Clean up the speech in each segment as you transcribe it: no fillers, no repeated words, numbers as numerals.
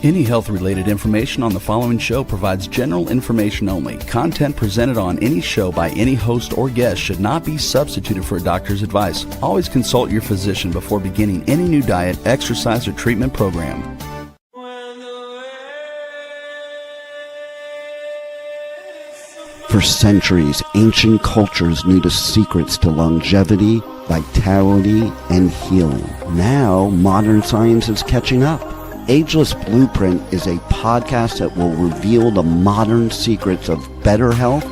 Any health-related information on the following show provides general information only. Content presented on any show by any host or guest should not be substituted for a doctor's advice. Always consult your physician before beginning any new diet, exercise, or treatment program. For centuries, ancient cultures knew the secrets to longevity, vitality, and healing. Now, modern science is catching up. Ageless Blueprint is a podcast that will reveal the modern secrets of better health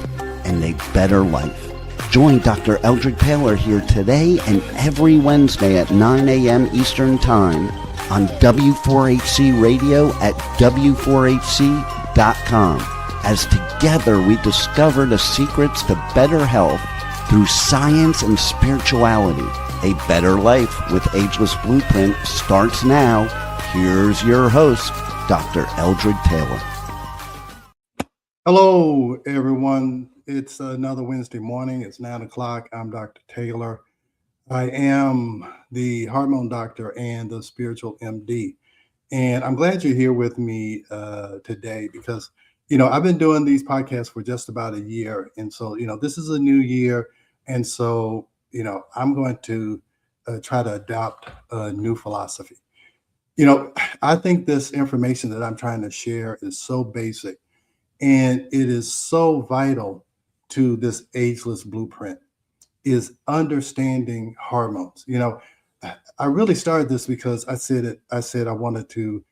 and a better life. Join Dr. Eldred Taylor here today and every Wednesday at 9 a.m. Eastern Time on W4HC Radio at W4HC.com. As together we discover the secrets to better health through science and spirituality. A better life with Ageless Blueprint starts now. Here's your host, Dr. Eldred Taylor. Hello, everyone. It's another Wednesday morning. It's 9 o'clock. I'm Dr. Taylor. I am the hormone doctor and the spiritual MD. And I'm glad you're here with me today because, I've been doing these podcasts for just about a year. And so, this is a new year. And so, I'm going to try to adopt a new philosophy. I think this information that I'm trying to share is so basic and it is so vital to this ageless blueprint is understanding hormones. I really started this because I said I wanted to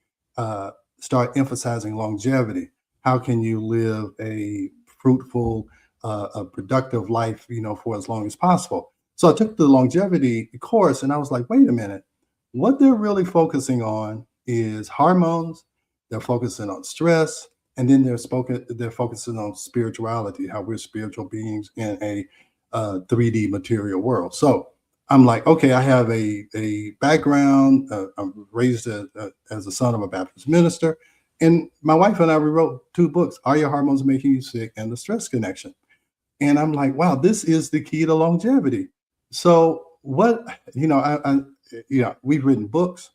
start emphasizing longevity. How can you live a fruitful, a productive life, for as long as possible? So I took the longevity course and I was like, wait a minute. What they're really focusing on is hormones. They're focusing on stress, and then they're focusing on spirituality, how we're spiritual beings in a 3D material world. So I'm like, okay, I have a background. I'm raised as a son of a Baptist minister, and my wife and I wrote 2 books: "Are Your Hormones Making You Sick?" and "The Stress Connection." And I'm like, wow, this is the key to longevity. So what we've written books.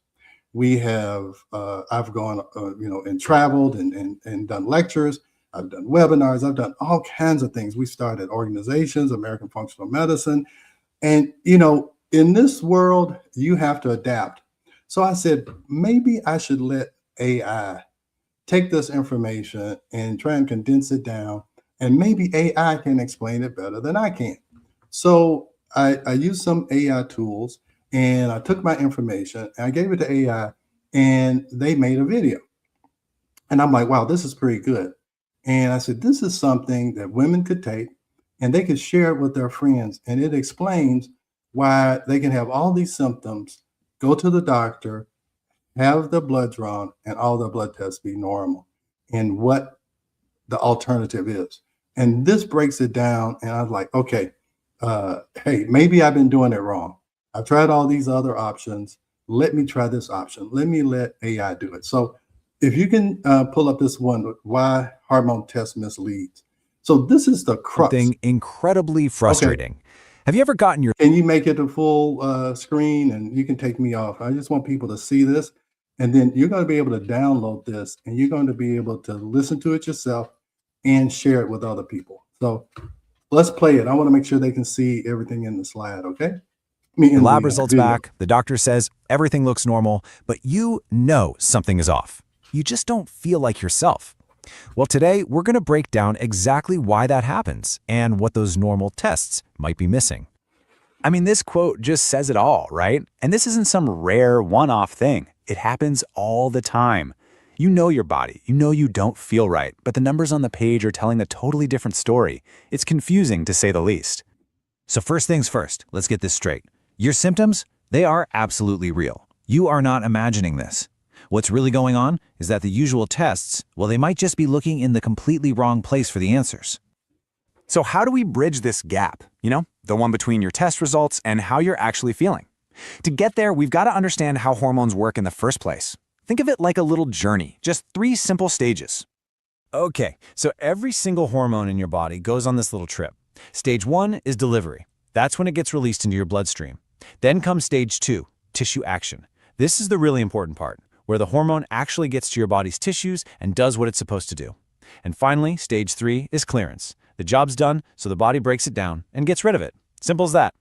We have, I've gone, and traveled and done lectures. I've done webinars. I've done all kinds of things. We started organizations, American Functional Medicine. And, in this world, you have to adapt. So I said, maybe I should let AI take this information and try and condense it down. And maybe AI can explain it better than I can. So I used some AI tools. And I took my information and I gave it to AI and they made a video. And I'm like, wow, this is pretty good. And I said, this is something that women could take and they could share it with their friends. And it explains why they can have all these symptoms, go to the doctor, have their blood drawn, and all their blood tests be normal, and what the alternative is. And this breaks it down. And I was like, okay, hey, maybe I've been doing it wrong. I've tried all these other options. Let me try this option. Let me let AI do it. So if you can pull up this one, why hormone test misleads. So this is the crux. Something incredibly frustrating. Okay. Have you ever gotten your... Can you make it a full screen and you can take me off? I just want people to see this. And then you're going to be able to download this and you're going to be able to listen to it yourself and share it with other people. So let's play it. I want to make sure they can see everything in the slide, okay? The lab results back, the doctor says everything looks normal, but you know something is off. You just don't feel like yourself. Well, today we're going to break down exactly why that happens and what those normal tests might be missing. I mean, this quote just says it all, right? And this isn't some rare one-off thing. It happens all the time. You know your body, you know you don't feel right, but the numbers on the page are telling a totally different story. It's confusing to say the least. So first things first, let's get this straight. Your symptoms, they are absolutely real. You are not imagining this. What's really going on is that the usual tests, well, they might just be looking in the completely wrong place for the answers. So how do we bridge this gap? The one between your test results and how you're actually feeling. To get there, we've got to understand how hormones work in the first place. Think of it like a little journey, just 3 simple stages. Okay, so every single hormone in your body goes on this little trip. Stage 1 is delivery. That's when it gets released into your bloodstream. Then comes stage 2, tissue action. This is the really important part. where the hormone actually gets to your body's tissues and does what it's supposed to do. And finally, stage 3 is clearance. The job's done, so the body breaks it down and gets rid of it. Simple as that.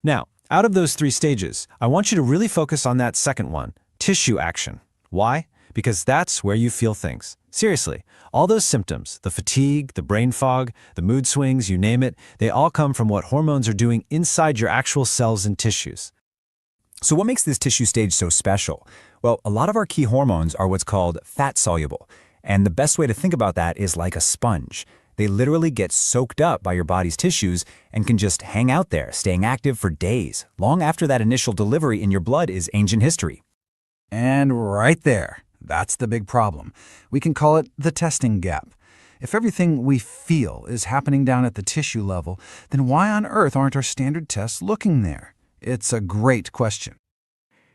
Now, out of those 3 stages, I want you to really focus on that second one, tissue action. Why? Because that's where you feel things. Seriously, all those symptoms, the fatigue, the brain fog, the mood swings, you name it, they all come from what hormones are doing inside your actual cells and tissues. So what makes this tissue stage so special? Well, a lot of our key hormones are what's called fat-soluble. And the best way to think about that is like a sponge. They literally get soaked up by your body's tissues and can just hang out there, staying active for days, long after that initial delivery in your blood is ancient history. And right there, that's the big problem. We can call it the testing gap. If everything we feel is happening down at the tissue level, then why on earth aren't our standard tests looking there? It's a great question.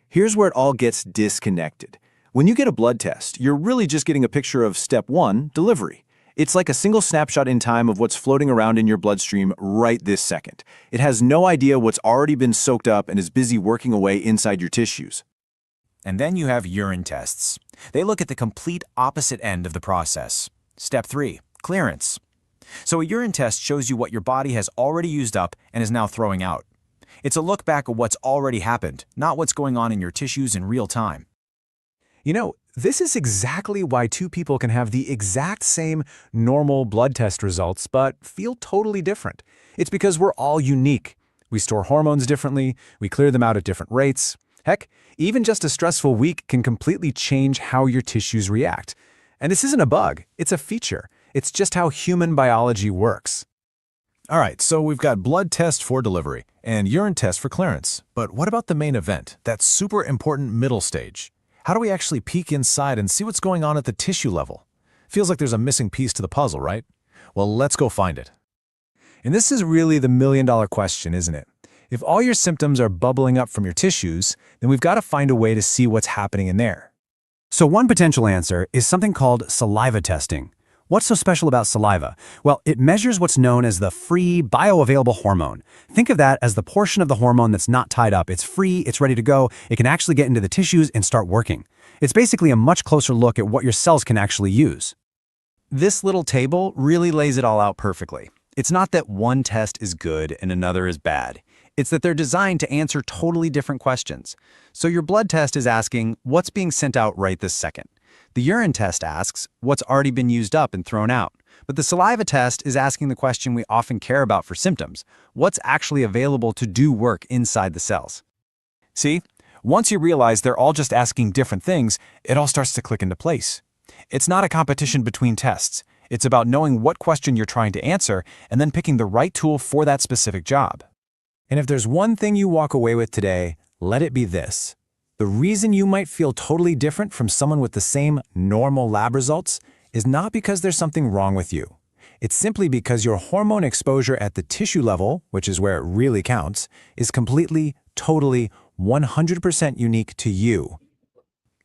Here's where it all gets disconnected. When you get a blood test, you're really just getting a picture of step 1, delivery. It's like a single snapshot in time of what's floating around in your bloodstream right this second. It has no idea what's already been soaked up and is busy working away inside your tissues. And then you have urine tests. They look at the complete opposite end of the process. Step 3, clearance. So a urine test shows you what your body has already used up and is now throwing out. It's a look back at what's already happened, not what's going on in your tissues in real time. You know, this is exactly why 2 people can have the exact same normal blood test results but feel totally different. It's because we're all unique. We store hormones differently, we clear them out at different rates. Heck, even just a stressful week can completely change how your tissues react. And this isn't a bug, it's a feature. It's just how human biology works. All right, so we've got blood test for delivery and urine test for clearance. But what about the main event, that super important middle stage? How do we actually peek inside and see what's going on at the tissue level? Feels like there's a missing piece to the puzzle, right? Well, let's go find it. And this is really the million-dollar question, isn't it? If all your symptoms are bubbling up from your tissues, then we've got to find a way to see what's happening in there. So one potential answer is something called saliva testing. What's so special about saliva? Well, it measures what's known as the free bioavailable hormone. Think of that as the portion of the hormone that's not tied up. It's free, it's ready to go, it can actually get into the tissues and start working. It's basically a much closer look at what your cells can actually use. This little table really lays it all out perfectly. It's not that one test is good and another is bad. It's that they're designed to answer totally different questions. So your blood test is asking, what's being sent out right this second? The urine test asks, what's already been used up and thrown out? But the saliva test is asking the question we often care about for symptoms. What's actually available to do work inside the cells? See, once you realize they're all just asking different things, it all starts to click into place. It's not a competition between tests. It's about knowing what question you're trying to answer and then picking the right tool for that specific job. And if there's one thing you walk away with today, let it be this. The reason you might feel totally different from someone with the same normal lab results is not because there's something wrong with you. It's simply because your hormone exposure at the tissue level, which is where it really counts, is completely, totally, 100% unique to you.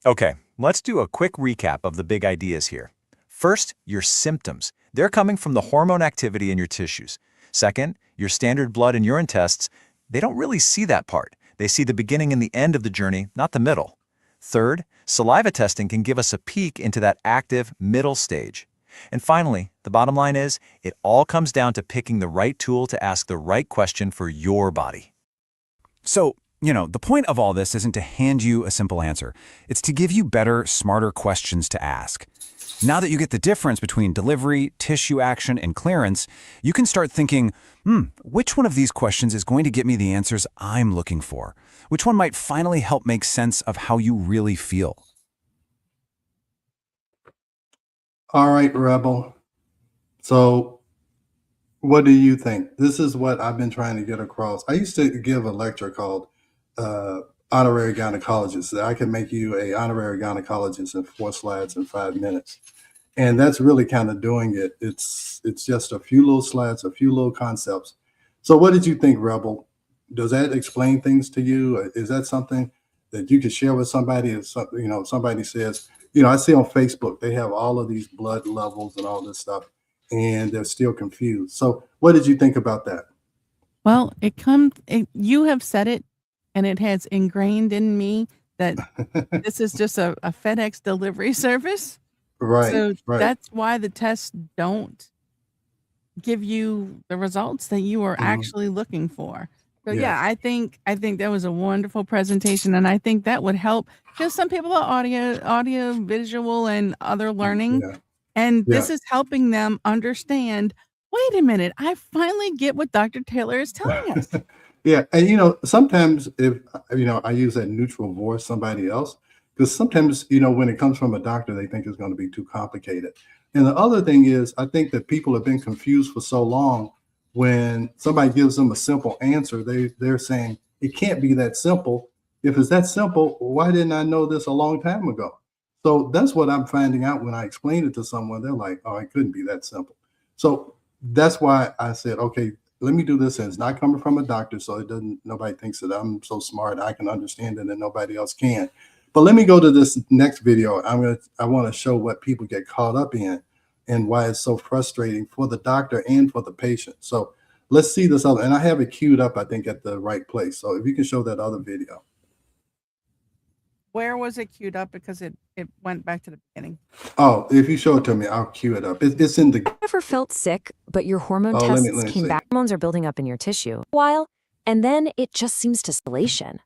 Okay, let's do a quick recap of the big ideas here. First, your symptoms. They're coming from the hormone activity in your tissues. Second, your standard blood and urine tests, they don't really see that part. They see the beginning and the end of the journey, not the middle. Third, saliva testing can give us a peek into that active middle stage. And finally, the bottom line is, it all comes down to picking the right tool to ask the right question for your body. So, the point of all this isn't to hand you a simple answer. It's to give you better, smarter questions to ask. Now that you get the difference between delivery, tissue action, and clearance, you can start thinking, which one of these questions is going to get me the answers I'm looking for? Which one might finally help make sense of how you really feel? All right, Rebel. So what do you think? This is what I've been trying to get across. I used to give a lecture called Honorary Gynecologist. I can make you a honorary gynecologist in 4 slides in 5 minutes. And that's really kind of doing it. It's just a few little slides, a few little concepts. So what did you think, Rebel? Does that explain things to you? Is that something that you could share with somebody? If somebody says, I see on Facebook, they have all of these blood levels and all this stuff, and they're still confused. So what did you think about that? Well, you have said it, and it has ingrained in me that this is just a FedEx delivery service. Right, So right. that's why the tests don't give you the results that you are Mhm. actually looking for. So Yeah, yeah, I think that was a wonderful presentation, and I think that would help because some people are audio, visual, and other learning, yeah, and yeah. this is helping them understand. Wait a minute, I finally get what Dr. Taylor is telling us. Yeah, and sometimes if I use that neutral voice, somebody else, because sometimes when it comes from a doctor, they think it's going to be too complicated. And the other thing is, I think that people have been confused for so long. When somebody gives them a simple answer, they're saying it can't be that simple. If it's that simple, why didn't I know this a long time ago? So that's what I'm finding out when I explain it to someone. They're like, "Oh, it couldn't be that simple." So that's why I said, okay, let me do this, and it's not coming from a doctor, so it doesn't nobody thinks that I'm so smart I can understand it and nobody else can. But let me go to this next video. I want to show what people get caught up in and why it's so frustrating for the doctor and for the patient. So let's see this other, and I have it queued up, I think, at the right place. So if you can show that other video. Where was it queued up? Because it went back to the beginning. Oh, if you show it to me, I'll queue it up. It's in the. Ever felt sick, but your hormone Oh, tests let me came see. back? Hormones are building up in your tissue a while, and then it just seems to isolation.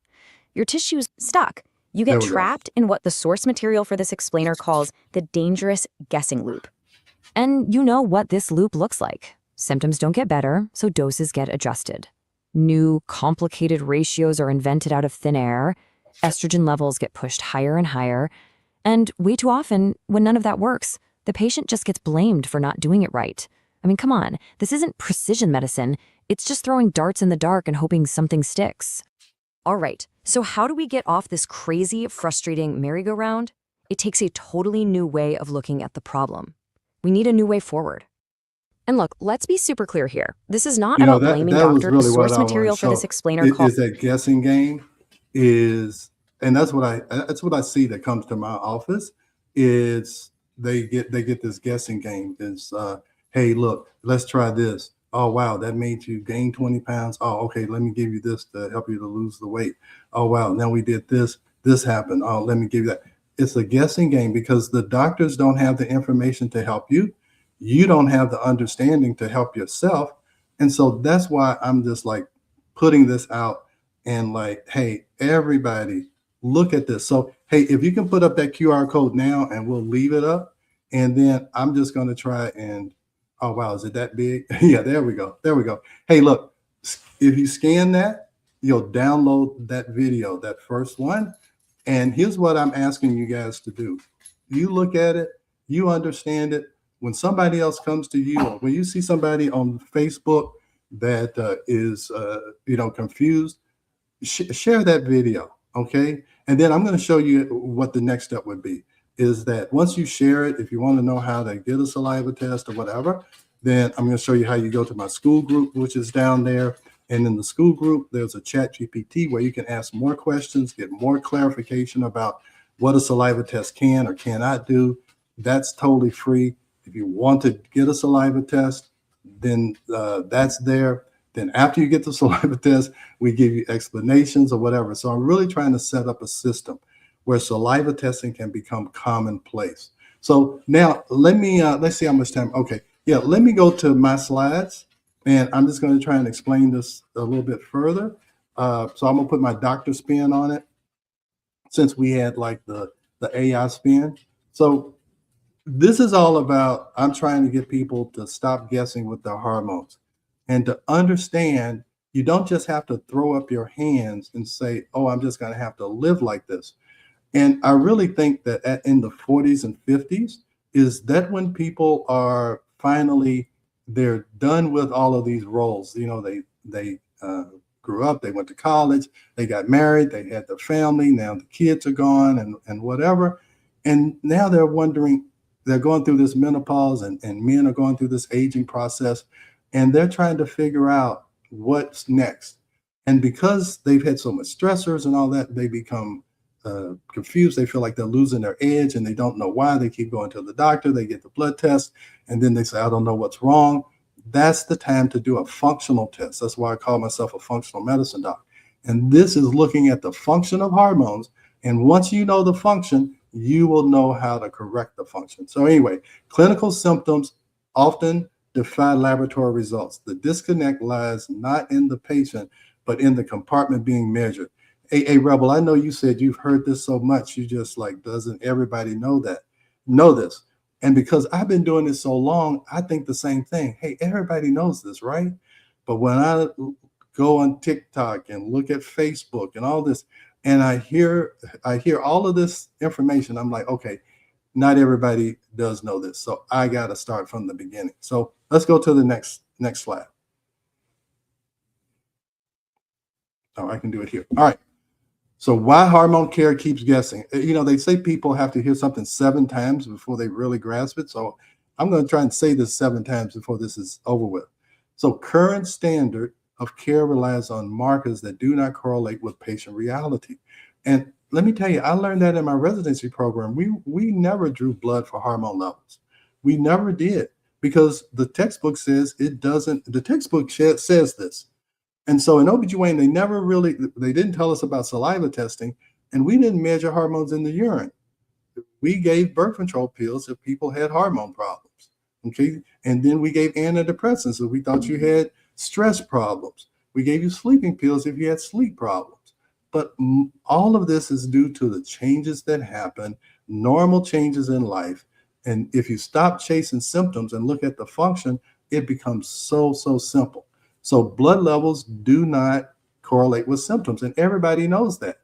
Your tissue's stuck. You There get we go. trapped in what the source material for this explainer calls the dangerous guessing loop. And you know what this loop looks like. Symptoms don't get better, so doses get adjusted. New, complicated ratios are invented out of thin air. Estrogen levels get pushed higher and higher. And way too often, when none of that works, the patient just gets blamed for not doing it right. I mean, come on, this isn't precision medicine. It's just throwing darts in the dark and hoping something sticks. All right, so how do we get off this crazy, frustrating merry-go-round? It takes a totally new way of looking at the problem. We need a new way forward. And look, let's be super clear here. This is not about blaming that was doctors. really what Source I wanted to material for this show. explainer Is that guessing game and that's what I see that comes to my office is they get this guessing game. Is hey, look, let's try this. Oh wow, that made you gain 20 pounds. Oh, okay, let me give you this to help you to lose the weight. Oh wow, now we did this. This happened. Oh, let me give you that. It's a guessing game because the doctors don't have the information to help you. You don't have the understanding to help yourself. And so that's why I'm just like putting this out and like, hey, everybody, look at this. So, hey, if you can put up that QR code now and we'll leave it up. And then I'm just going to try and, oh, wow, is it that big? Yeah, there we go. There we go. Hey, look, if you scan that, you'll download that video, that first one. And here's what I'm asking you guys to do. You look at it, you understand it. When somebody else comes to you, or when you see somebody on Facebook that is confused, share that video, okay? And then I'm going to show you what the next step would be. Is that once you share it, if you want to know how to get a saliva test or whatever, then I'm going to show you how you go to my school group, which is down there. And in the school group, there's a chat GPT where you can ask more questions, get more clarification about what a saliva test can or cannot do. That's totally free. If you want to get a saliva test, then that's there. Then after you get the saliva test, we give you explanations or whatever. So I'm really trying to set up a system where saliva testing can become commonplace. So now let's see how much time. Okay, yeah, let me go to my slides, and I'm just going to try and explain this a little bit further. So I'm gonna put my doctor spin on it, since we had like the AI spin. So this is all about, I'm trying to get people to stop guessing with their hormones and to understand you don't just have to throw up your hands and say, oh, I'm just going to have to live like this. And I really think that in the 40s and 50s is that when people are finally, they're done with all of these roles. They grew up, they went to college, they got married, they had their family, now the kids are gone and whatever. And now they're wondering, they're going through this menopause and men are going through this aging process, and they're trying to figure out what's next. And because they've had so much stressors and all that, they become confused. They feel like they're losing their edge and they don't know why. They keep going to the doctor, they get the blood test, and then they say, I don't know what's wrong. That's the time to do a functional test. That's why I call myself a functional medicine doc. And this is looking at the function of hormones And once you know the function, you will know how to correct the function. So anyway, clinical symptoms often defy laboratory results. The disconnect lies not in the patient, but in the compartment being measured. Hey, Rebel, I know you said you've heard this so much, you just like, doesn't everybody know this? And because I've been doing this so long, I think the same thing. Hey, everybody knows this, right? But when I go on TikTok and look at Facebook and all this, and I hear all of this information, I'm like, okay, not everybody does know this. So I got to start from the beginning. So let's go to the next slide. Oh, I can do it here. All right. So why hormone care keeps guessing? You know, they say people have to hear something 7 times before they really grasp it. So I'm going to try and say this 7 times before this is over with. So current standard of care relies on markers that do not correlate with patient reality. And let me tell you, I learned that in my residency program. We never drew blood for hormone levels. We never did, because the textbook says it doesn't. The textbook says this. And so in OBGYN, they didn't tell us about saliva testing, and we didn't measure hormones in the urine. We gave birth control pills if people had hormone problems. Okay. And then we gave antidepressants if we thought you had stress problems. We gave you sleeping pills if you had sleep problems. But all of this is due to the changes that happen, normal changes in life. And if you stop chasing symptoms and look at the function, it becomes so simple. So blood levels do not correlate with symptoms, and everybody knows that.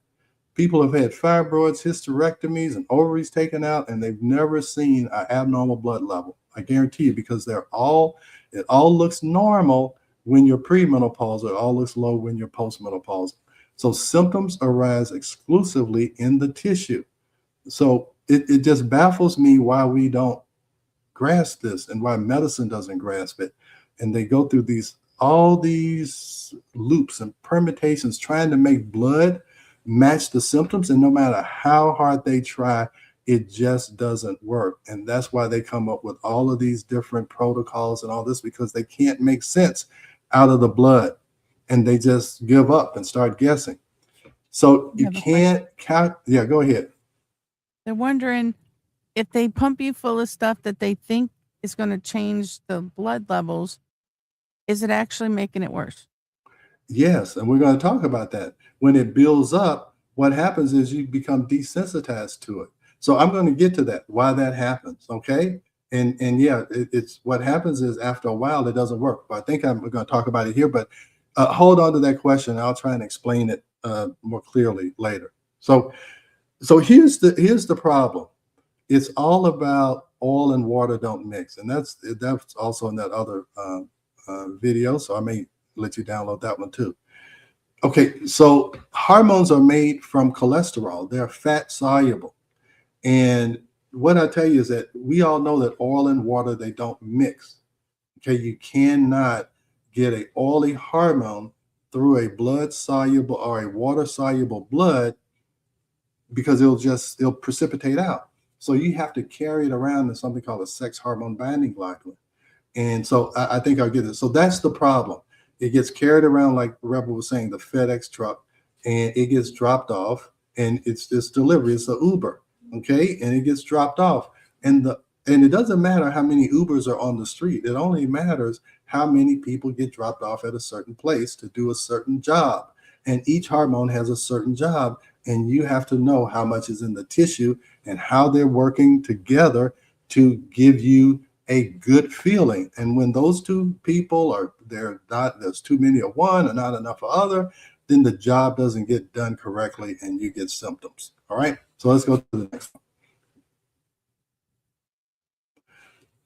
People have had fibroids, hysterectomies, and ovaries taken out, and they've never seen an abnormal blood level. I guarantee you, because it all looks normal when you're premenopausal. It all looks low when you're postmenopausal. So symptoms arise exclusively in the tissue. So it just baffles me why we don't grasp this and why medicine doesn't grasp it. And they go through all these loops and permutations trying to make blood match the symptoms. And no matter how hard they try, it just doesn't work. And that's why they come up with all of these different protocols and all this, because they can't make sense out of the blood. And they just give up and start guessing. So you can't count. Yeah, go ahead. They're wondering if they pump you full of stuff that they think is going to change the blood levels, is it actually making it worse? Yes, and we're going to talk about that. When it builds up, what happens is you become desensitized to it. So I'm going to get to that, why that happens, okay? And yeah, it's what happens is after a while, it doesn't work. But I think I'm going to talk about it here, but hold on to that question. I'll try and explain it more clearly later. So here's the problem. It's all about oil and water don't mix, and that's also in that other video. So I may let you download that one too. Okay, so hormones are made from cholesterol. They're fat soluble, and what I tell you is that we all know that oil and water, they don't mix. Okay, you cannot get an oily hormone through a blood soluble or a water soluble blood, because it'll precipitate out. So you have to carry it around in something called a sex hormone binding globulin. And so I think I'll get it. So that's the problem. It gets carried around, like Rebel was saying, the FedEx truck, and it gets dropped off, and it's this delivery. It's an Uber, okay? And it gets dropped off. And it doesn't matter how many Ubers are on the street. It only matters how many people get dropped off at a certain place to do a certain job. And each hormone has a certain job, and you have to know how much is in the tissue and how they're working together to give you a good feeling. And when those two people there's too many of one or not enough of other, then the job doesn't get done correctly and you get symptoms. All right, so let's go to the next one.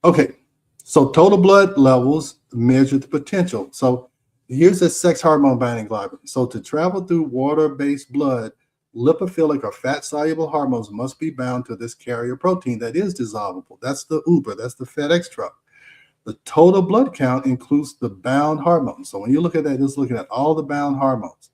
Okay, so total blood levels measure the potential. So here's the sex hormone binding globulin. So to travel through water-based blood, lipophilic or fat-soluble hormones must be bound to this carrier protein that is dissolvable. That's the Uber, that's the FedEx truck. The total blood count includes the bound hormones. So when you look at that, it's looking at all the bound hormones.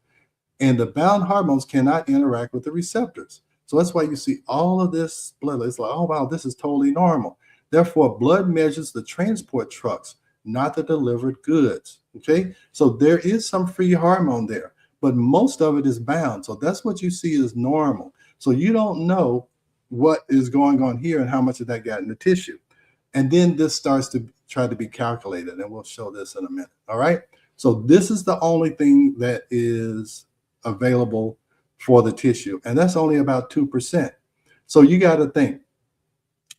And the bound hormones cannot interact with the receptors. So that's why you see all of this blood. It's like, oh, wow, this is totally normal. Therefore, blood measures the transport trucks, not the delivered goods, okay? So there is some free hormone there, but most of it is bound. So that's what you see as normal. So you don't know what is going on here and how much of that got in the tissue. And then this starts to try to be calculated, and we'll show this in a minute. All right. So this is the only thing that is available for the tissue, and that's only about 2%. So you got to think,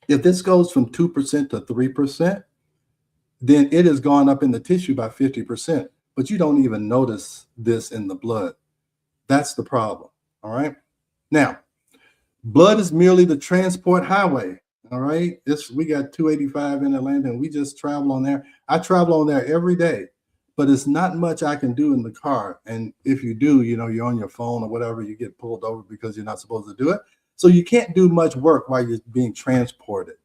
if this goes from 2% to 3%, then it has gone up in the tissue by 50%, but you don't even notice this in the blood. That's the problem. All right. Now, blood is merely the transport highway. All right. We got 285 in Atlanta, and we just travel on there. I travel on there every day, but it's not much I can do in the car. And if you do, you're on your phone or whatever, you get pulled over because you're not supposed to do it. So you can't do much work while you're being transported.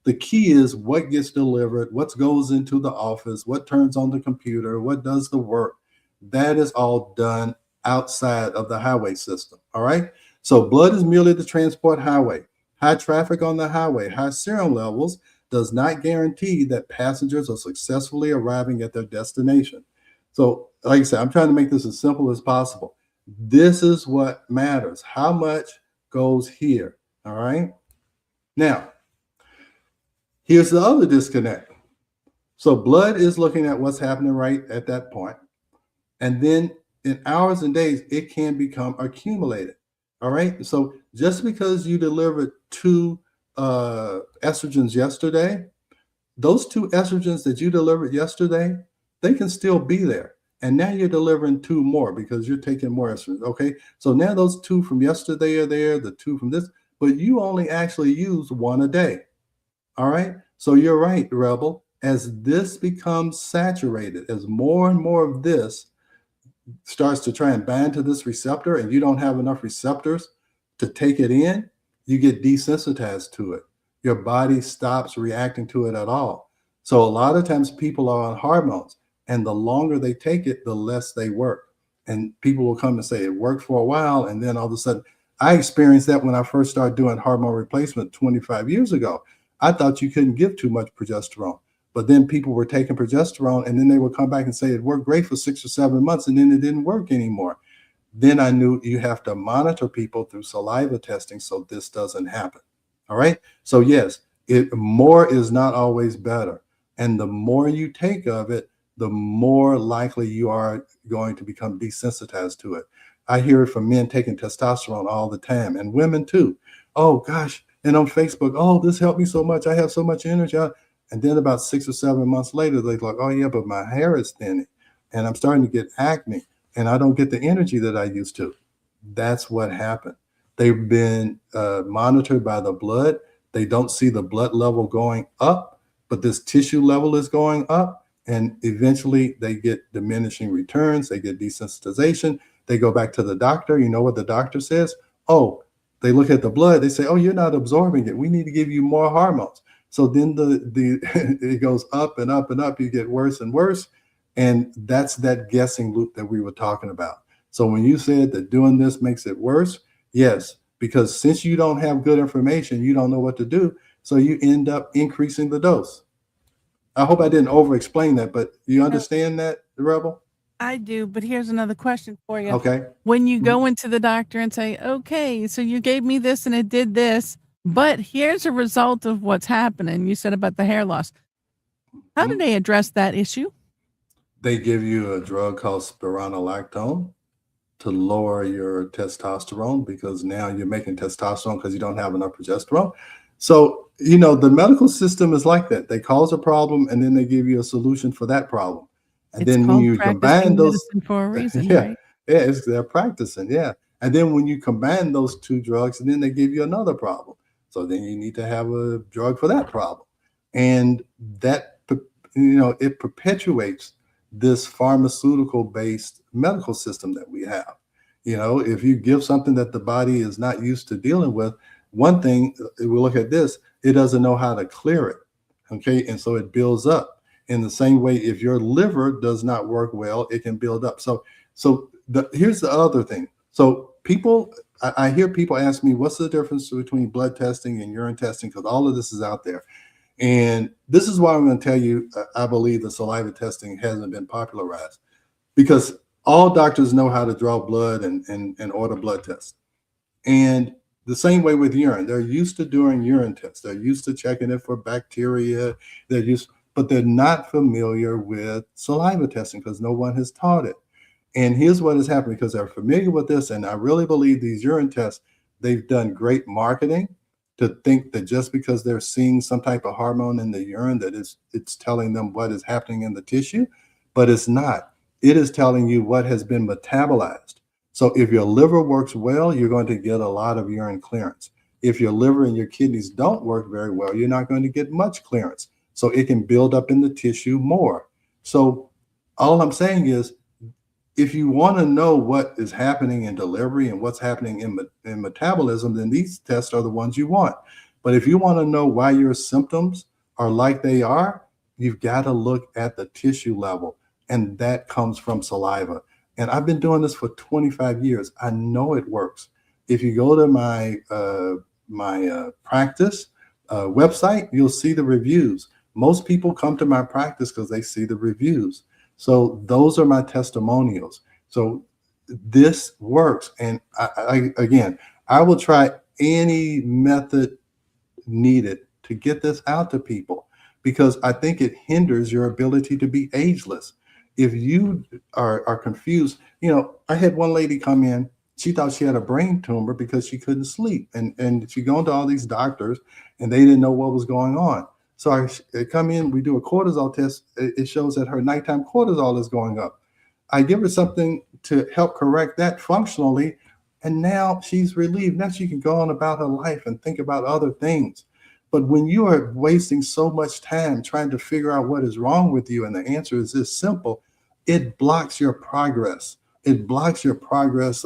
The key is what gets delivered, what goes into the office, what turns on the computer, what does the work. That is all done outside of the highway system. All right. So blood is merely the transport highway. High traffic on the highway, high serum levels does not guarantee that passengers are successfully arriving at their destination. So, like I said, I'm trying to make this as simple as possible. This is what matters. How much goes here? All right. Now, here's the other disconnect. So blood is looking at what's happening right at that point. And then in hours and days, it can become accumulated. All right. So just because you delivered 2 estrogens yesterday, those 2 estrogens that you delivered yesterday, they can still be there. And now you're delivering 2 more because you're taking more estrogens. Okay. So now those 2 from yesterday are there, the 2 from this, but you only actually use 1 a day. All right. So you're right, Rebel. As this becomes saturated, as more and more of this starts to try and bind to this receptor, and you don't have enough receptors to take it in, you get desensitized to it. Your body stops reacting to it at all. So a lot of times people are on hormones, and the longer they take it, the less they work. And people will come and say it worked for a while, and then all of a sudden, I experienced that when I first started doing hormone replacement 25 years ago. I thought you couldn't give too much progesterone. But then people were taking progesterone, and then they would come back and say it worked great for 6 or 7 months, and then it didn't work anymore. Then I knew you have to monitor people through saliva testing so this doesn't happen. All right. So yes, more is not always better. And the more you take of it, the more likely you are going to become desensitized to it. I hear it from men taking testosterone all the time, and women too. Oh gosh. And on Facebook, oh, this helped me so much. I have so much energy. And then about 6 or 7 months later, they're like, oh yeah, but my hair is thinning and I'm starting to get acne and I don't get the energy that I used to. That's what happened. They've been monitored by the blood. They don't see the blood level going up, but this tissue level is going up. And eventually they get diminishing returns. They get desensitization. They go back to the doctor. You know what the doctor says? Oh, they look at the blood. They say, oh, you're not absorbing it. We need to give you more hormones. So then it goes up and up and up. You get worse and worse. And that's that guessing loop that we were talking about. So when you said that doing this makes it worse, yes, because since you don't have good information, you don't know what to do. So you end up increasing the dose. I hope I didn't over-explain that, but you understand that, Rebel? I do, but here's another question for you. Okay. When you go into the doctor and say, okay, so you gave me this and it did this, but here's a result of what's happening. You said about the hair loss. How do they address that issue? They give you a drug called spironolactone to lower your testosterone, because now you're making testosterone because you don't have enough progesterone. So, the medical system is like that. They cause a problem and then they give you a solution for that problem. And It's then when called you combine practicing those, medicine for a reason, yeah, right? yeah, they're practicing, yeah. And then when you combine those 2 drugs, and then they give you another problem. So then you need to have a drug for that problem. And that, it perpetuates this pharmaceutical-based medical system that we have. If you give something that the body is not used to dealing with, one thing, we look at this, it doesn't know how to clear it. Okay. And so it builds up. In the same way, if your liver does not work well, it can build up. Here's the other thing. So I hear people ask me, what's the difference between blood testing and urine testing? Because all of this is out there. And this is why I'm going to tell you, I believe the saliva testing hasn't been popularized, because all doctors know how to draw blood and order blood tests. And The same way with urine. They're used to doing urine tests. They're used to checking it for bacteria. But they're not familiar with saliva testing because no one has taught it. And here's what has happened because they're familiar with this. And I really believe these urine tests, they've done great marketing to think that just because they're seeing some type of hormone in the urine, that it's telling them what is happening in the tissue, but it's not. It is telling you what has been metabolized. So if your liver works well, you're going to get a lot of urine clearance. If your liver and your kidneys don't work very well, you're not going to get much clearance. So it can build up in the tissue more. So all I'm saying is, if you want to know what is happening in delivery and what's happening in metabolism, then these tests are the ones you want. But if you want to know why your symptoms are like they are, you've got to look at the tissue level. And that comes from saliva. And I've been doing this for 25 years. I know it works. If you go to my practice website, you'll see the reviews. Most people come to my practice because they see the reviews. So those are my testimonials. So this works. And I will try any method needed to get this out to people because I think it hinders your ability to be ageless. If you are confused, I had one lady come in, she thought she had a brain tumor because she couldn't sleep. And she go to all these doctors and they didn't know what was going on. So I come in, we do a cortisol test. It shows that her nighttime cortisol is going up. I give her something to help correct that functionally. And now she's relieved. Now she can go on about her life and think about other things. But when you are wasting so much time trying to figure out what is wrong with you, and the answer is this simple, it blocks your progress. It blocks your progress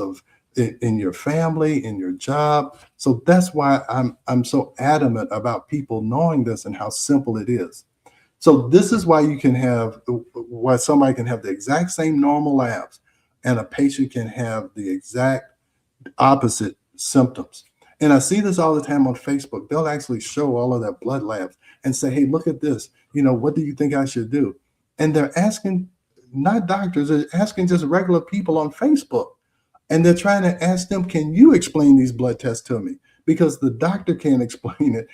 in your family, in your job. So that's why I'm so adamant about people knowing this and how simple it is. So this is why somebody can have the exact same normal labs and a patient can have the exact opposite symptoms. And I see this all the time on Facebook. They'll actually show all of their blood labs and say, hey, look at this. What do you think I should do? And they're asking, not doctors, they're asking just regular people on Facebook. And they're trying to ask them, can you explain these blood tests to me? Because the doctor can't explain it.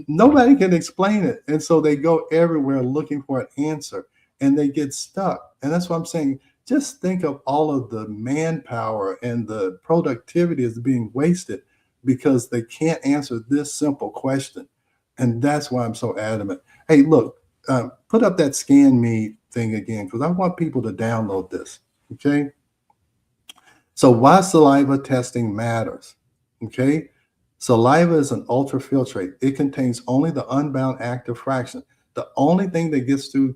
Nobody can explain it. And so they go everywhere looking for an answer and they get stuck. And that's why I'm saying, just think of all of the manpower and the productivity is being wasted because they can't answer this simple question. And that's why I'm so adamant. Hey, look, put up that scan me thing again, because I want people to download this. Okay. So why saliva testing matters, okay? Saliva is an ultrafiltrate. It contains only the unbound active fraction. The only thing that gets to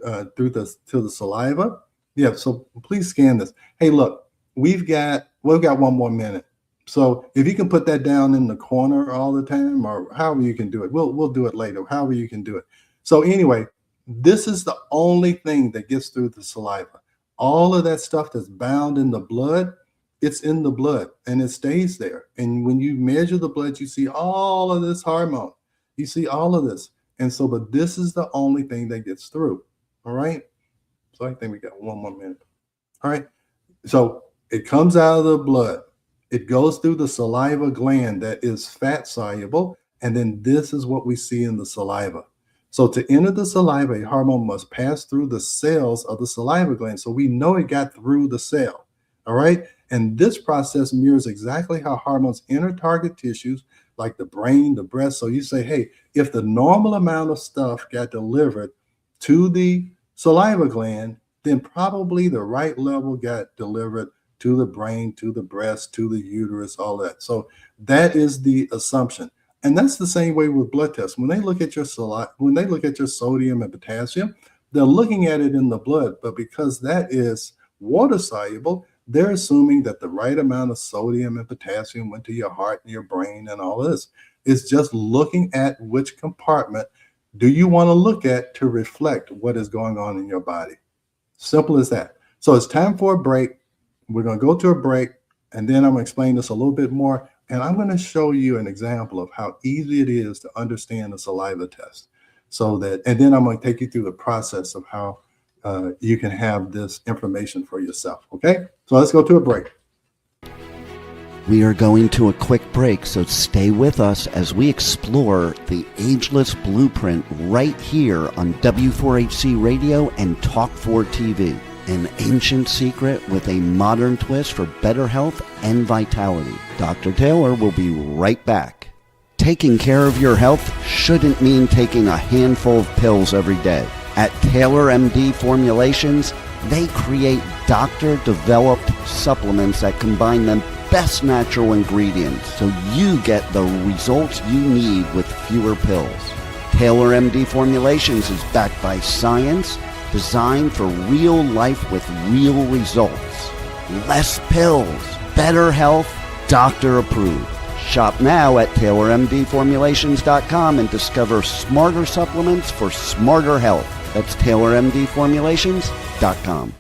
the saliva. Yeah, so please scan this. Hey, look, we've got 1 more minute. So if you can put that down in the corner all the time, or however you can do it, we'll do it later, however you can do it. So anyway, this is the only thing that gets through the saliva. All of that stuff that's bound in the blood, it's in the blood and it stays there. And when you measure the blood, you see all of this hormone. You see all of this. And so, but this is the only thing that gets through. All right. So I think we got 1 more minute. All right. So it comes out of the blood. It goes through the saliva gland that is fat soluble. And then this is what we see in the saliva. So to enter the saliva, a hormone must pass through the cells of the saliva gland. So we know it got through the cell. All right. And this process mirrors exactly how hormones enter target tissues like the brain, the breast. So you say, hey, if the normal amount of stuff got delivered to the saliva gland, then probably the right level got delivered to the brain, to the breast, to the uterus, all that. So that is the assumption. And that's the same way with blood tests. When they look at your sodium and potassium, they're looking at it in the blood. But because that is water soluble, they're assuming that the right amount of sodium and potassium went to your heart and your brain and all this. It's just looking at which compartment do you want to look at to reflect what is going on in your body. Simple as that. So it's time for a break. We're going to go to a break, and then I'm going to explain this a little bit more. And I'm going to show you an example of how easy it is to understand the saliva test. And then I'm going to take you through the process of how you can have this information for yourself. Okay, so let's go to a break. We are going to a quick break, so stay with us as we explore the ageless blueprint right here on W4HC Radio and Talk4 TV. An ancient secret with a modern twist for better health and vitality. Dr. Taylor will be right back. Taking care of your health shouldn't mean taking a handful of pills every day. At Taylor MD Formulations, they create doctor-developed supplements that combine the best natural ingredients so you get the results you need with fewer pills. Taylor MD Formulations is backed by science, designed for real life with real results. Less pills, better health, doctor approved. Shop now at TaylorMDFormulations.com and discover smarter supplements for smarter health. That's TaylorMDFormulations.com.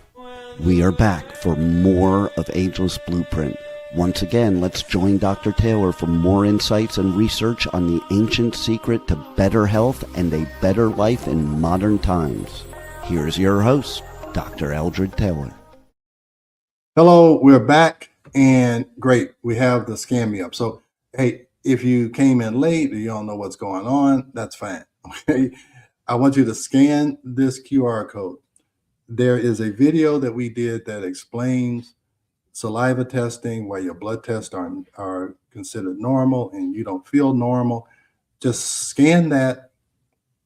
We are back for more of Ageless Blueprint. Once again, let's join Dr. Taylor for more insights and research on the ancient secret to better health and a better life in modern times. Here's your host, Dr. Eldred Taylor. Hello, we're back, and great, we have the Scan Me Up. So, hey, if you came in late or you don't know what's going on, that's fine. Okay, I want you to scan this QR code. There is a video that we did that explains saliva testing, where your blood tests are considered normal and you don't feel normal. Just scan that.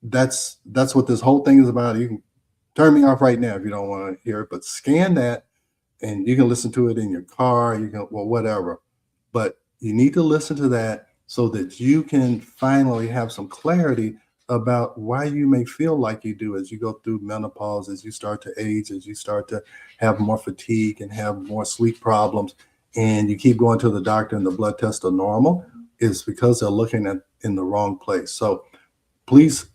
That's what this whole thing is about. You can turn me off right now if you don't want to hear it, but scan that and you can listen to it in your car, whatever. But you need to listen to that so that you can finally have some clarity about why you may feel like you do as you go through menopause, as you start to age, as you start to have more fatigue and have more sleep problems, and you keep going to the doctor and the blood tests are normal, is because they're looking at in the wrong place. So please,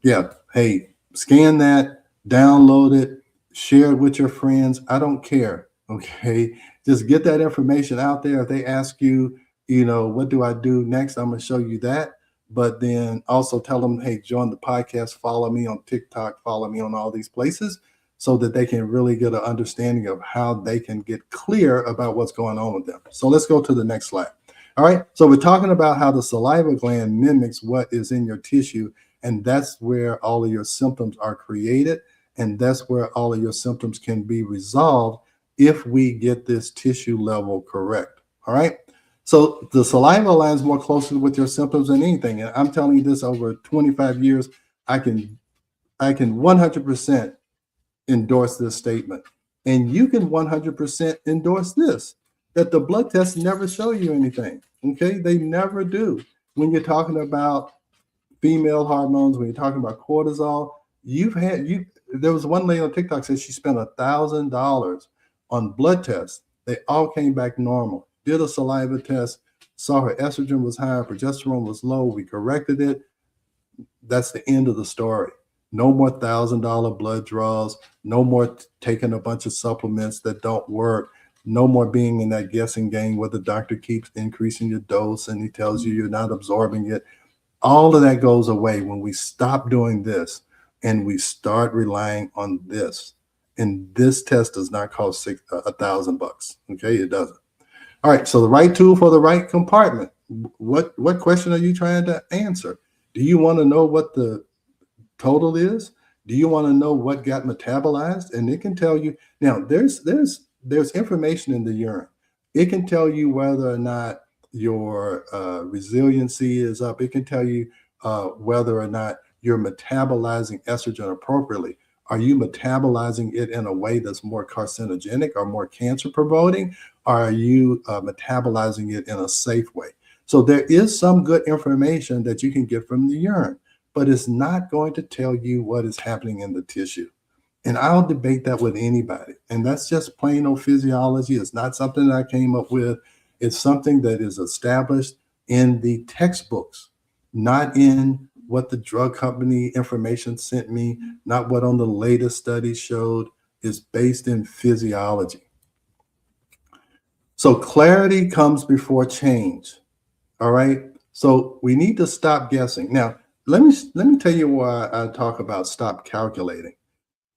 scan that, download it, share it with your friends. I don't care. Okay. Just get that information out there. If they ask you, what do I do next? I'm going to show you that. But then also tell them, hey, join the podcast, follow me on TikTok, follow me on all these places so that they can really get an understanding of how they can get clear about what's going on with them. So let's go to the next slide. All right. So we're talking about how the saliva gland mimics what is in your tissue. And that's where all of your symptoms are created. And that's where all of your symptoms can be resolved if we get this tissue level correct. All right. So the saliva aligns more closely with your symptoms than anything. And I'm telling you this over 25 years, I can 100% endorse this statement. And you can 100% endorse this, that the blood tests never show you anything. Okay. They never do. When you're talking about female hormones, when you're talking about cortisol, there was one lady on TikTok said she spent $1,000 on blood tests. They all came back normal. Did a saliva test, saw her estrogen was high, progesterone was low. We corrected it. That's the end of the story. No more $1,000 blood draws. No more taking a bunch of supplements that don't work. No more being in that guessing game where the doctor keeps increasing your dose and he tells you you're not absorbing it. All of that goes away when we stop doing this and we start relying on this. And this test does not cost $1,000. Okay, it doesn't. All right, so the right tool for the right compartment. What question are you trying to answer? Do you want to know what the total is? Do you want to know what got metabolized? And it can tell you. Now, there's information in the urine. It can tell you whether or not your resiliency is up. It can tell you whether or not you're metabolizing estrogen appropriately. Are you metabolizing it in a way that's more carcinogenic or more cancer promoting? Or are you metabolizing it in a safe way? So there is some good information that you can get from the urine, but it's not going to tell you what is happening in the tissue. And I'll debate that with anybody. And that's just plain old physiology. It's not something that I came up with. It's something that is established in the textbooks, not in what the drug company information sent me, not what on the latest study showed. Is based in physiology. So clarity comes before change. All right. So we need to stop guessing. Now, let me tell you why I talk about stop calculating.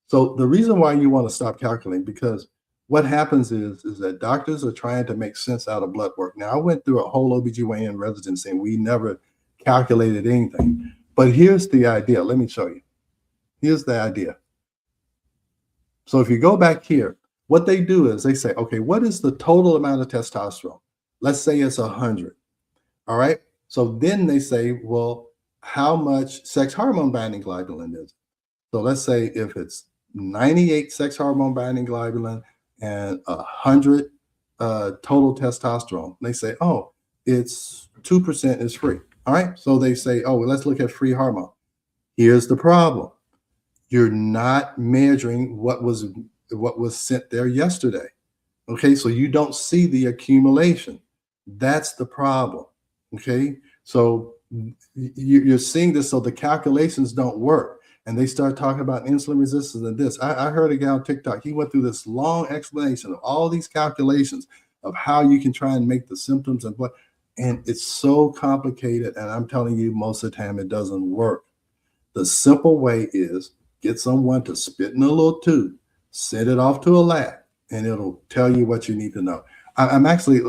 So the reason why you want to stop calculating, because what happens is that doctors are trying to make sense out of blood work. Now, I went through a whole OBGYN residency and we never calculated anything. But here's the idea. Let me show you. Here's the idea. So if you go back here, what they do is they say, okay, what is the total amount of testosterone? Let's say it's 100. All right. So then they say, well, how much sex hormone binding globulin is it? So let's say if it's 98 sex hormone binding globulin and 100 total testosterone, they say, oh, it's 2% is free. All right. So they say, oh, well, let's look at free hormone. Here's the problem. You're not measuring what was sent there yesterday. Okay. So you don't see the accumulation. That's the problem. Okay. So you're seeing this. So the calculations don't work. And they start talking about insulin resistance and this. I heard a guy on TikTok. He went through this long explanation of all these calculations of how you can try and make the symptoms and what. And it's so complicated. And I'm telling you, most of the time it doesn't work. The simple way is get someone to spit in a little tube, send it off to a lab, and it'll tell you what you need to know. I'm actually,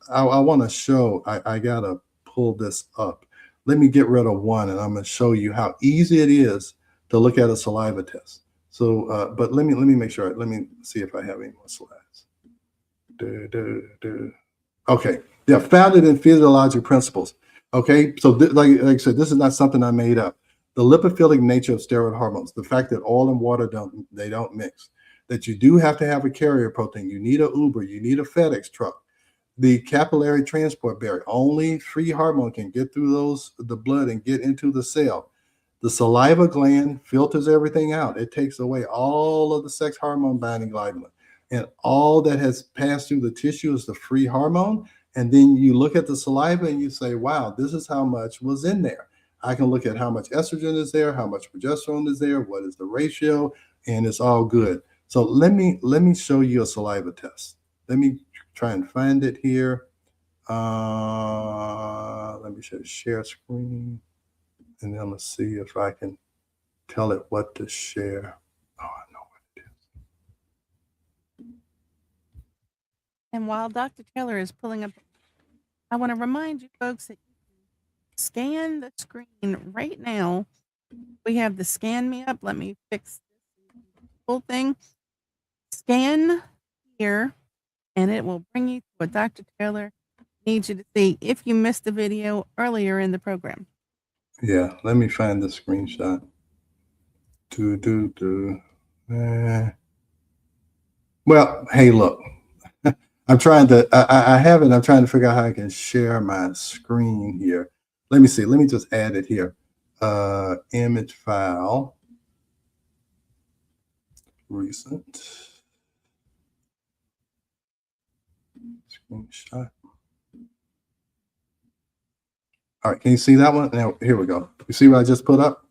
I want to show, I got to pull this up. Let me get rid of one and I'm going to show you how easy it is to look at a saliva test. So, but let me make sure. Let me see if I have any more slides. Okay, they're founded in physiologic principles. Okay, so like I said, this is not something I made up. The lipophilic nature of steroid hormones, the fact that oil and water don't mix, that you do have to have a carrier protein. You need an Uber, you need a FedEx truck. The capillary transport barrier, only free hormone can get through the blood and get into the cell. The saliva gland filters everything out. It takes away all of the sex hormone binding globulin. And all that has passed through the tissue is the free hormone. And then you look at the saliva and you say, wow, this is how much was in there. I can look at how much estrogen is there, how much progesterone is there, what is the ratio, and it's all good. So let me show you a saliva test. Let me try and find it here. Let me share screen. And then let's see if I can tell it what to share. Oh, I know what it is. And while Dr. Taylor is pulling up, I want to remind you folks that you can scan the screen right now. We have the scan me up. Let me fix this whole thing. Scan here, and it will bring you to what Dr. Taylor needs you to see if you missed the video earlier in the program. Yeah, let me find the screenshot. Well, hey, look, I'm trying to, I have it. I'm trying to figure out how I can share my screen here. Let me see. Let me just add it here. Image file. Recent. Screenshot. All right, can you see that one? Now, here we go. You see what I just put up?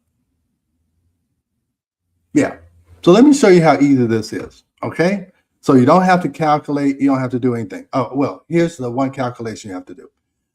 Yeah. So let me show you how easy this is, okay? So you don't have to calculate. You don't have to do anything. Oh, well, here's the one calculation you have to do.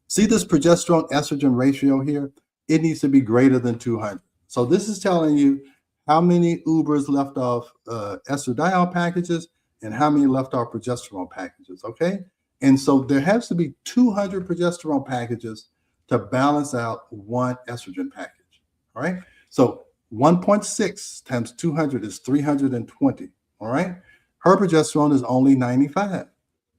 See this progesterone estrogen ratio here? It needs to be greater than 200. So this is telling you how many Ubers left off estradiol packages and how many left off progesterone packages, okay? And so there has to be 200 progesterone packages to balance out one estrogen package, all right? So 1.6 times 200 is 320, all right? Her progesterone is only 95.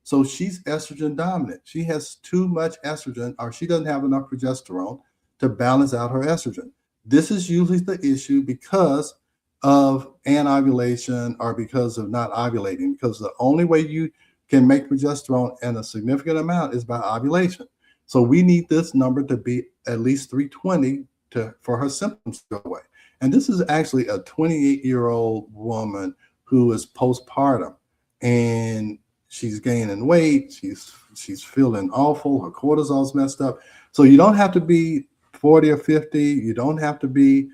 So she's estrogen dominant. She has too much estrogen, or she doesn't have enough progesterone to balance out her estrogen. This is usually the issue because of anovulation or because of not ovulating, because the only way you can make progesterone in a significant amount is by ovulation. So we need this number to be at least 320 for her symptoms to go away. And this is actually a 28-year-old woman who is postpartum, and she's gaining weight. She's feeling awful. Her cortisol's messed up. So you don't have to be 40 or 50. You don't have to be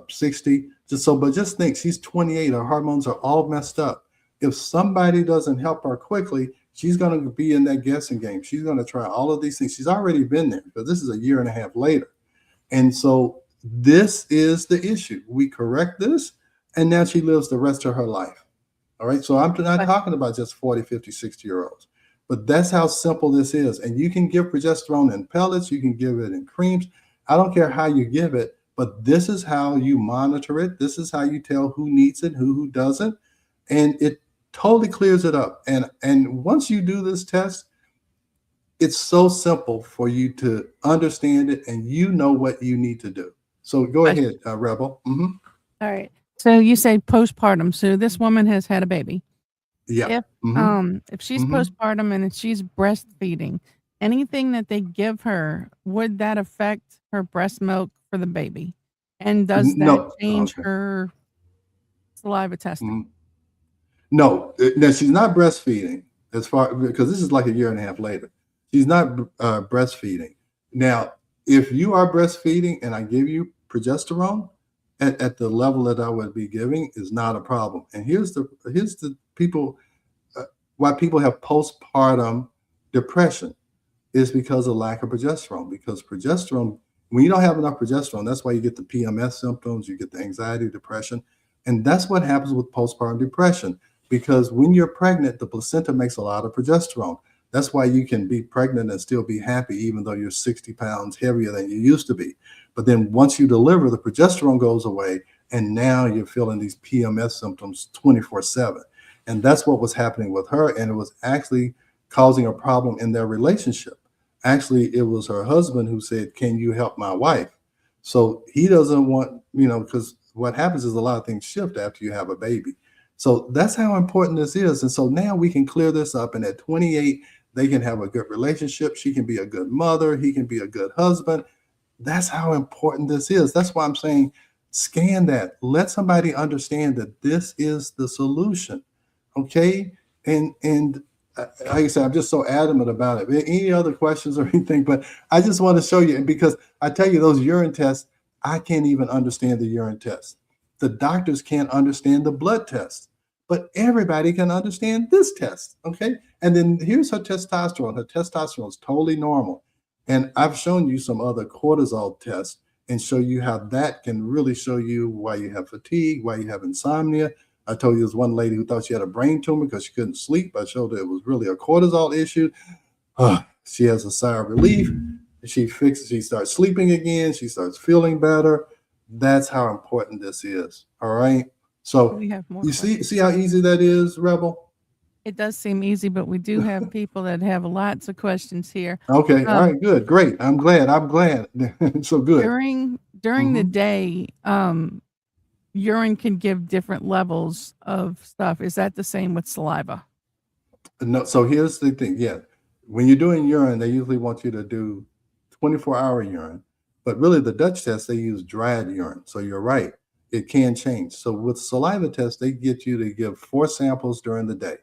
60. But just think, she's 28. Her hormones are all messed up. If somebody doesn't help her quickly, she's going to be in that guessing game. She's going to try all of these things. She's already been there because this is a year and a half later. And so this is the issue. We correct this, and now she lives the rest of her life All right. So I'm not But talking about just 40, 50, 60-year-olds, but that's how simple this is. And you can give progesterone in pellets, you can give it in creams. I don't care how you give it, but this is how you monitor it. This is how you tell who needs it, who doesn't. And it totally clears it up. And once you do this test, it's so simple for you to understand it and you know what you need to do. So go Question. ahead, Rebel. All right. So you say postpartum. So this woman has had a baby. Yeah. If she's Mhm. postpartum and if she's breastfeeding, anything that they give her, would that affect her breast milk for the baby? And does that No. change Okay. her saliva testing? Mhm. No. Now she's not breastfeeding as far because this is like a year and a half later. She's not breastfeeding. Now, if you are breastfeeding and I give you progesterone at the level that I would be giving is not a problem. And here's the people why people have postpartum depression is because of lack of progesterone. Because progesterone, when you don't have enough progesterone, that's why you get the PMS symptoms, you get the anxiety, depression. And that's what happens with postpartum depression. Because when you're pregnant, the placenta makes a lot of progesterone. That's why you can be pregnant and still be happy, even though you're 60 pounds heavier than you used to be. But then once you deliver, the progesterone goes away, and now you're feeling these PMS symptoms 24/7. And that's what was happening with her. And it was actually causing a problem in their relationship. Actually, it was her husband who said, "Can you help my wife?" So he doesn't want, because what happens is a lot of things shift after you have a baby. So that's how important this is. And so now we can clear this up. And at 28, they can have a good relationship. She can be a good mother. He can be a good husband. That's how important this is. That's why I'm saying scan that. Let somebody understand that this is the solution. Okay. And like I said, I'm just so adamant about it. Any other questions or anything? But I just want to show you, and because I tell you, those urine tests, I can't even understand the urine test. The doctors can't understand the blood test, but everybody can understand this test. Okay. And then here's her testosterone. Her testosterone is totally normal. And I've shown you some other cortisol tests and show you how that can really show you why you have fatigue, why you have insomnia. I told you there's one lady who thought she had a brain tumor because she couldn't sleep. I showed her it was really a cortisol issue. She has a sigh of relief. She starts sleeping again. She starts feeling better. That's how important this is. All right. So We have more you questions. see how easy that is, Rebel? It does seem easy, but we do have people that have lots of questions here. Okay. All Um, right. Good. Great. I'm glad. So good. during the Mhm. day, urine can give different levels of stuff. Is that the same with saliva? No, so here's the thing. Yeah. When you're doing urine, they usually want you to do 24-hour urine. But really, the Dutch test, they use dried urine. So you're right. It can change. So with saliva tests, they get you to give 4 samples during the day.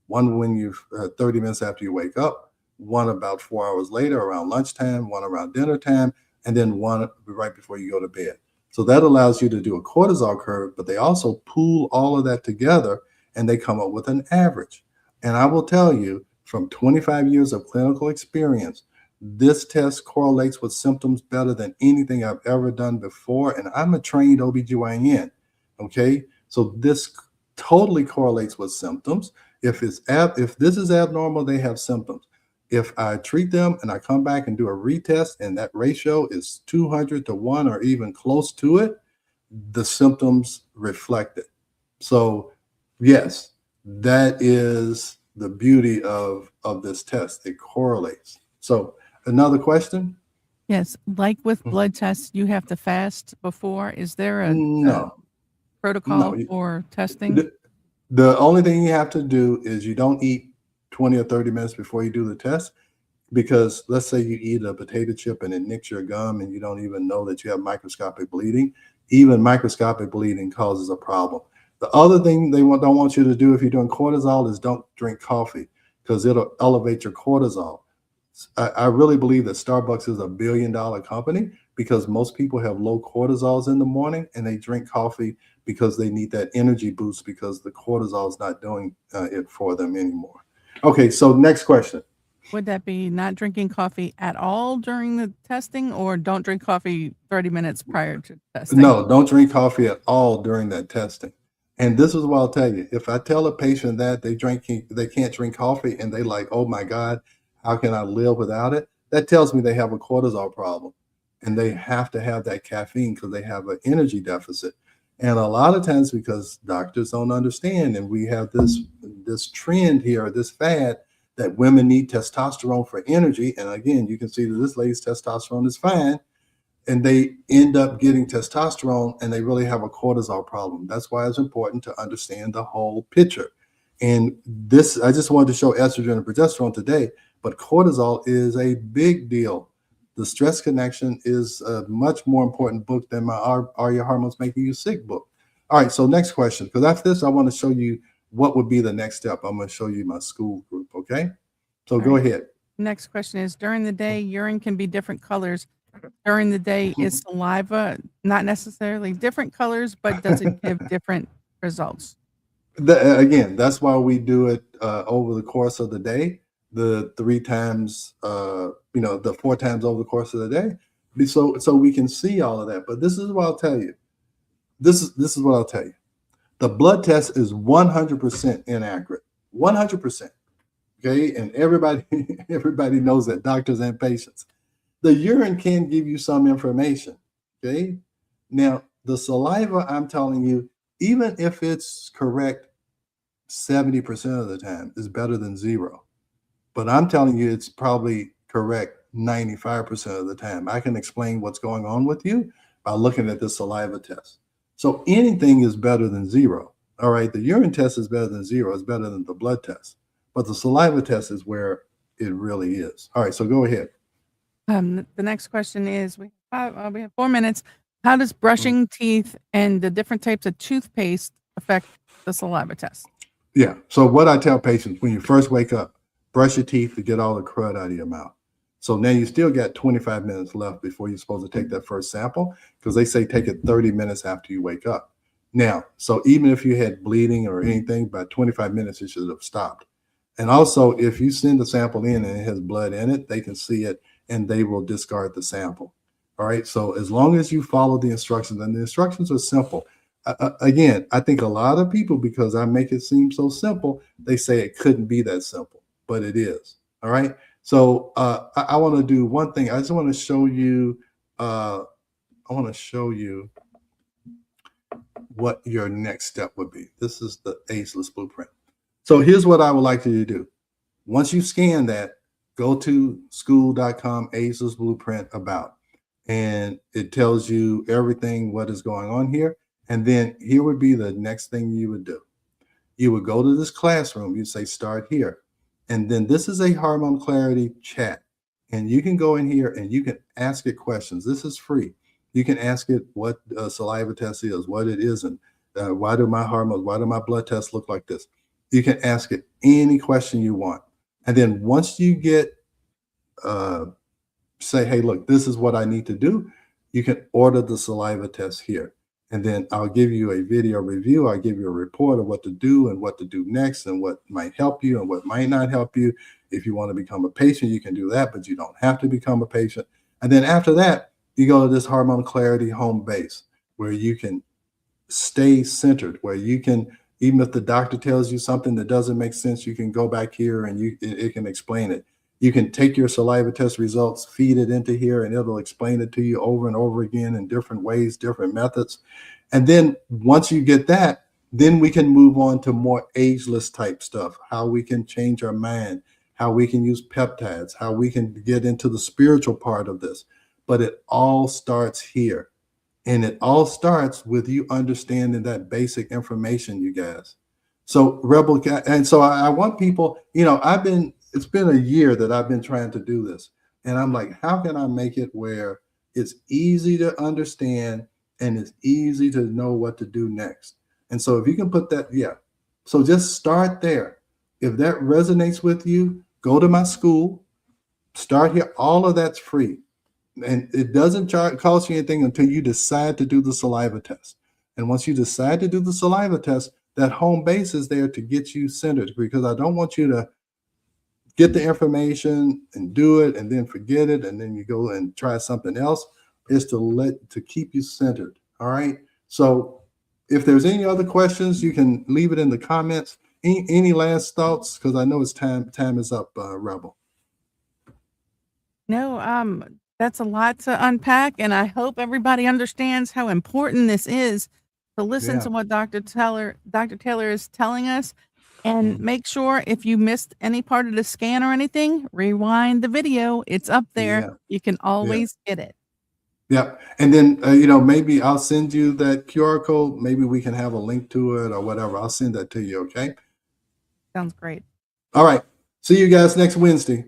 One when you 30 minutes after you wake up, one about 4 hours later around lunchtime, one around dinner time, and then one right before you go to bed. So that allows you to do a cortisol curve, but they also pool all of that together and they come up with an average. And I will tell you from 25 years of clinical experience, this test correlates with symptoms better than anything I've ever done before. And I'm a trained OBGYN. Okay. So this totally correlates with symptoms. If this is abnormal, they have symptoms. If I treat them and I come back and do a retest and that ratio is 200 to 1 or even close to it, the symptoms reflect it. So yes, that is the beauty of this test. It correlates. So another question? Yes, like with blood tests, you have to fast before. Is there a No, protocol no. for testing? The only thing you have to do is you don't eat 20 or 30 minutes before you do the test, because let's say you eat a potato chip and it nicks your gum and you don't even know that you have microscopic bleeding. Even microscopic bleeding causes a problem. The other thing they don't want you to do if you're doing cortisol is don't drink coffee because it'll elevate your cortisol. I really believe that Starbucks is $1 billion company because most people have low cortisols in the morning and they drink coffee because they need that energy boost because the cortisol is not doing it for them anymore. Okay, so next question. Would that be not drinking coffee at all during the testing or don't drink coffee 30 minutes prior to testing? No, don't drink coffee at all during that testing. And this is what I'll tell you. If I tell a patient that they can't drink coffee and they like, oh my God, how can I live without it? That tells me they have a cortisol problem and they have to have that caffeine because they have an energy deficit. And a lot of times because doctors don't understand, and we have this trend here, this fad that women need testosterone for energy. And again, you can see that this lady's testosterone is fine, and they end up getting testosterone and they really have a cortisol problem. That's why it's important to understand the whole picture. And this, I just wanted to show estrogen and progesterone today, but cortisol is a big deal. The Stress Connection is a much more important book than my Are Your Hormones Making You Sick book. All right, so next question, because after this, I want to show you what would be the next step. I'm going to show you my school group, okay? So go ahead. Next question is, during the day, urine can be different colors. During the day, is saliva not necessarily different colors, but does it give different results? Again, that's why we do it over the course of the day, the 4 times over the course of the day, so we can see all of that. But this is what I'll tell you. This is what I'll tell you. The blood test is 100% inaccurate. 100%. Okay, and everybody knows that, doctors and patients. The urine can give you some information. Okay, now the saliva, I'm telling you, even if it's correct 70% of the time, is better than zero. But I'm telling you, it's probably correct 95% of the time. I can explain what's going on with you by looking at the saliva test. So anything is better than zero. All right, the urine test is better than zero. It's better than the blood test. But the saliva test is where it really is. All right, so go ahead. The next question is, we have 4 minutes. How does brushing teeth and the different types of toothpaste affect the saliva test? Yeah, so what I tell patients, when you first wake up, brush your teeth to get all the crud out of your mouth. So now you still got 25 minutes left before you're supposed to take that first sample, because they say take it 30 minutes after you wake up. Now, so even if you had bleeding or anything, by 25 minutes, it should have stopped. And also, if you send the sample in and it has blood in it, they can see it and they will discard the sample. All right. So as long as you follow the instructions, and the instructions are simple. Again, I think a lot of people, because I make it seem so simple, they say it couldn't be that simple, but it is. All right. So I want to do one thing. I just want to show you. I want to show you what your next step would be. This is the ageless blueprint. So here's what I would like you to do. Once you scan that, go to school.com, ageless blueprint about, and it tells you everything, what is going on here. And then here would be the next thing you would do. You would go to this classroom. You say, start here. And then this is a Hormone Clarity chat. And you can go in here and you can ask it questions. This is free. You can ask it what a saliva test is, what it isn't, why do my blood tests look like this? You can ask it any question you want. And then once you get, say, hey, look, this is what I need to do, you can order the saliva test here. And then I'll give you a video review. I'll give you a report of what to do and what to do next and what might help you and what might not help you. If you want to become a patient, you can do that, but you don't have to become a patient. And then after that, you go to this Hormone Clarity home base where you can stay centered, where you can, even if the doctor tells you something that doesn't make sense, you can go back here and it can explain it. You can take your saliva test results, feed it into here, and it'll explain it to you over and over again in different ways, different methods. And then once you get that, then we can move on to more ageless type stuff, how we can change our mind, how we can use peptides, how we can get into the spiritual part of this. But it all starts here. And it all starts with you understanding that basic information, you guys. So and so I want people, it's been a year that I've been trying to do this. And I'm like, how can I make it where it's easy to understand and it's easy to know what to do next? And so if you can put that, so just start there. If that resonates with you, go to my school, start here. All of that's free. And it doesn't cost you anything until you decide to do the saliva test. And once you decide to do the saliva test, that home base is there to get you centered, because I don't want you to get the information and do it and then forget it and then you go and try something else. Is to keep you centered. All right. So if there's any other questions, you can leave it in the comments. Any last thoughts? Because I know it's time is up, Rebel. No, that's a lot to unpack, and I hope everybody understands how important this is to listen to what Dr. Taylor is telling us. And make sure if you missed any part of the scan or anything, rewind the video. It's up there. Yeah. You can always get it. Yep. And then, maybe I'll send you that QR code. Maybe we can have a link to it or whatever. I'll send that to you. Okay. Sounds great. All right. See you guys next Wednesday.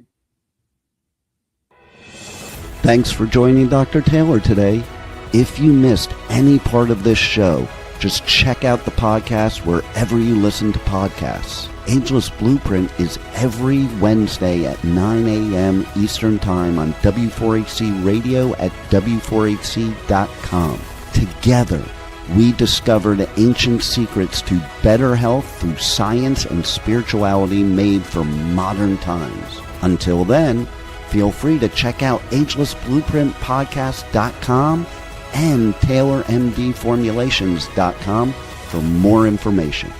Thanks for joining Dr. Taylor today. If you missed any part of this show, just check out the podcast wherever you listen to podcasts. Ageless Blueprint is every Wednesday at 9 a.m. Eastern Time on W4HC Radio at W4HC.com. Together, we discover the ancient secrets to better health through science and spirituality made for modern times. Until then, feel free to check out agelessblueprintpodcast.com and TaylorMDFormulations.com for more information.